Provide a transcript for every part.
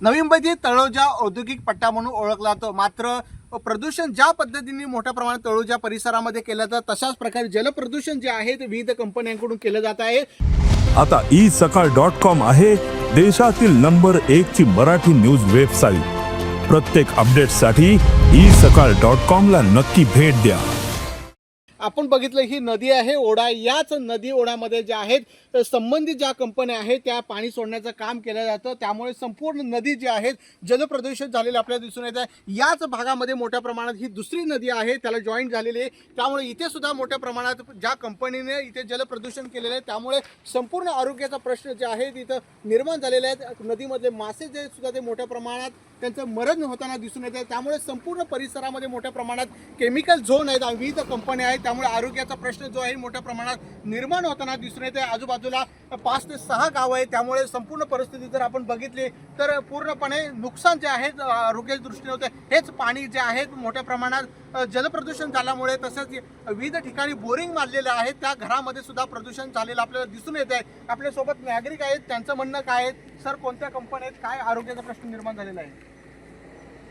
नवी मुंबईतील तळोजा औद्योगिक पट्टा म्हणून ओळखला जातो। मात्र प्रदूषण ज्या पद्धतीने मोठ्या प्रमाणात तळोजा परिसरामध्ये केलं जातं तशाच प्रकारे जलप्रदूषण जे आहे ते विविध कंपन्यांकडून केलं जात आहे। आता isakal.com आहे देशातील नंबर 1 ची मराठी न्यूज वेबसाईट। प्रत्येक अपडेटसाठी isakal.com ला नक्की भेट द्या। आपण बघितलं ही नदी आहे ओढा, याच नदी ओढ्यामध्ये जे आहेत संबंधित ज्या कंपन्या आहेत त्या पाणी सोडण्याचं काम केलं जातं, त्यामुळे संपूर्ण नदी जी आहे जलप्रदूषित झालेली आपल्याला दिसून येत आहे। याच भागामध्ये मोठ्या प्रमाणात ही दुसरी नदी आहे त्याला जॉईंट झालेली आहे, त्यामुळे इथे सुद्धा मोठ्या प्रमाणात ज्या कंपनीने इथे जलप्रदूषण केलेलं आहे त्यामुळे संपूर्ण आरोग्याचा प्रश्न जे आहे तिथं निर्माण झालेले आहेत। नदीमधले मासे जे सुद्धा ते मोठ्या प्रमाणात त्यांचं मरण होताना दिसून येत आहे, त्यामुळे संपूर्ण परिसरामध्ये मोठ्या प्रमाणात केमिकल झोन आहेत, विविध कंपन्या आहेत, त्यामुळे आरोग्याचा प्रश्न जो आहे मोठ्या प्रमाणात निर्माण होताना दिसून येते। आजूबाजूला 5 ते 6 गाव आहेत, त्यामुळे संपूर्ण परिस्थिती जर आपण बघितली तर पूर्णपणे नुकसान जे आहे आरोग्याच्या दृष्टीने होते। हेच पाणी जे आहे मोठ्या प्रमाणात जलप्रदूषण झाल्यामुळे तसेच विविध ठिकाणी बोरिंग मारलेले आहेत त्या घरामध्ये सुद्धा प्रदूषण झालेलं आपल्याला दिसून येत आहे। आपल्यासोबत नागरिक आहेत, त्यांचं म्हणणं काय आहे सर, कोणत्या कंपन्या आहेत, काय आरोग्याचा प्रश्न निर्माण झालेला आहे?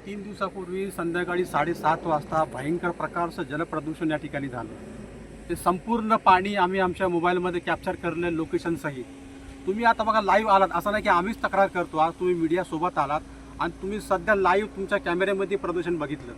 3 दिवसापूर्वी संध्याकाळी 7:30 वाजता भयंकर प्रकारचं जलप्रदूषण या ठिकाणी झालं। ते संपूर्ण पाणी आम्ही आमच्या मोबाईलमध्ये कॅप्चर करले लोकेशन सहित। तुम्ही आता बघा लाईव्ह आलात, असं नाही की आम्हीच तक्रार करतो, आज तुम्ही मीडियासोबत आलात आणि तुम्ही सध्या लाईव्ह तुमच्या कॅमेऱ्यामध्ये प्रदूषण बघितलं,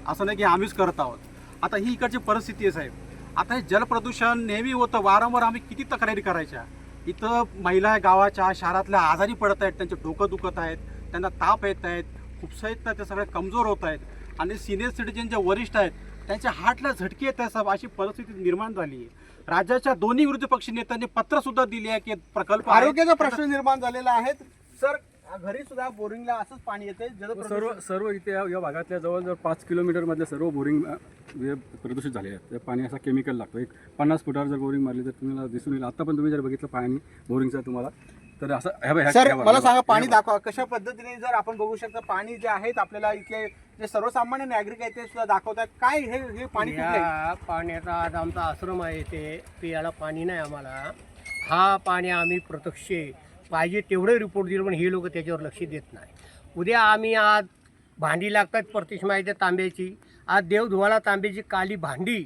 असं नाही की आम्हीच करत आहोत। आता ही इकडची परिस्थिती आहे साहेब। आता हे जलप्रदूषण नेहमी होतं, वारंवार आम्ही किती तक्रारी करायच्या। इथं महिला गावाच्या शहरातल्या आजारी पडत आहेत, त्यांचे डोकं दुखत आहेत, त्यांना ताप येत आहेत, खूपसाहित ते सगळे कमजोर होत आहेत आणि सिनियर सिटीजन जे वरिष्ठ आहेत त्यांच्या हार्टला झटके येत आहेत, अशी परिस्थिती निर्माण झाली आहे। राज्याच्या दोन्ही विरोधी पक्ष नेत्यांनी पत्र सुद्धा दिले आहे की प्रकल्प आरोग्याचा प्रश्न निर्माण झालेला आहे। सर, घरी सुद्धा बोरिंगला असंच पाणी येते, सर्व इथे या भागातल्या जवळजवळ 5 किलोमीटर मधल्या सर्व बोरिंग प्रदूषित झाले आहेत। पाणी असा केमिकल लागतो। एक 50 फुटावर जर बोरिंग मारली तर तुम्हाला दिसून येईल। आता पण तुम्ही जर बघितलं पाणी बोरिंगचं तुम्हाला तर असं सर मला सांगा, पाणी दाखवा कशा पद्धतीने जर आपण बघू शकता पाणी जे आहेत आपल्याला इथले जे सर्वसामान्य नागरिक आहेत ते सुद्धा दाखवतात। काय हे पाणी कुठलं आहे? पाण्याचा आज आमचा आश्रम आहे, ते पियाला पाणी नाही आम्हाला। हा पाणी आम्ही प्रत्यक्ष पाहिजे तेवढे रिपोर्ट दिले पण हे लोक त्याच्यावर लक्ष देत नाही। उद्या आम्ही आज भांडी लागतात प्रतिष्ठा आहे तांब्याची, आज देव धुवाला तांब्याची काली भांडी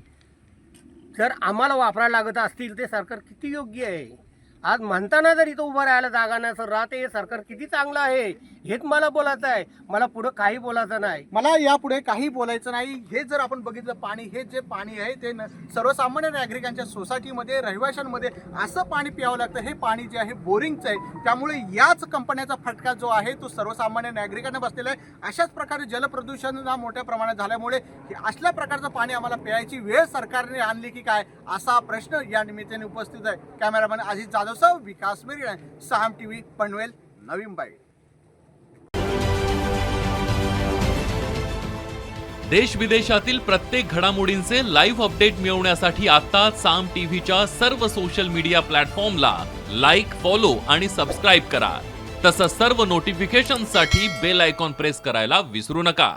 जर आम्हाला वापरायला लागत असतील ते सरकार किती योग्य आहे? आज म्हणताना जर इथं उभं राहायला जागा नाही सर राहते, हे सरकार किती चांगलं आहे हेच मला बोलायचं आहे। मला पुढं काही बोलायचं नाही, मला यापुढे काही बोलायचं नाही। हे जर आपण बघितलं पाणी, हे जे पाणी आहे ते सर्वसामान्य नागरिकांच्या सोसायटीमध्ये रहिवाशांमध्ये असं पाणी प्यावं लागतं। हे पाणी जे आहे बोरिंगचं आहे, त्यामुळे याच कंपन्याचा फटका जो आहे तो सर्वसामान्य नागरिकांना बसलेला आहे। अशाच प्रकारे जलप्रदूषण मोठ्या प्रमाणात झाल्यामुळे असल्या प्रकारचं पाणी आम्हाला प्यायची वेळ सरकारने आणली की काय, असा प्रश्न या निमित्ताने उपस्थित आहे। कॅमेरामॅन अजित जाधव, विकास मिरगे, साम टीव्ही, पनवेल, नवी मुंबई। देश विदेशातील प्रत्येक घडामोडींचे लाईव्ह अपडेट मिळवण्यासाठी आता साम टीव्हीच्या सर्व सोशल मीडिया प्लॅटफॉर्मला लाईक, फॉलो आणि सबस्क्राईब करा। तसंच सर्व नोटिफिकेशनसाठी बेल आयकॉन प्रेस करायला विसरू नका।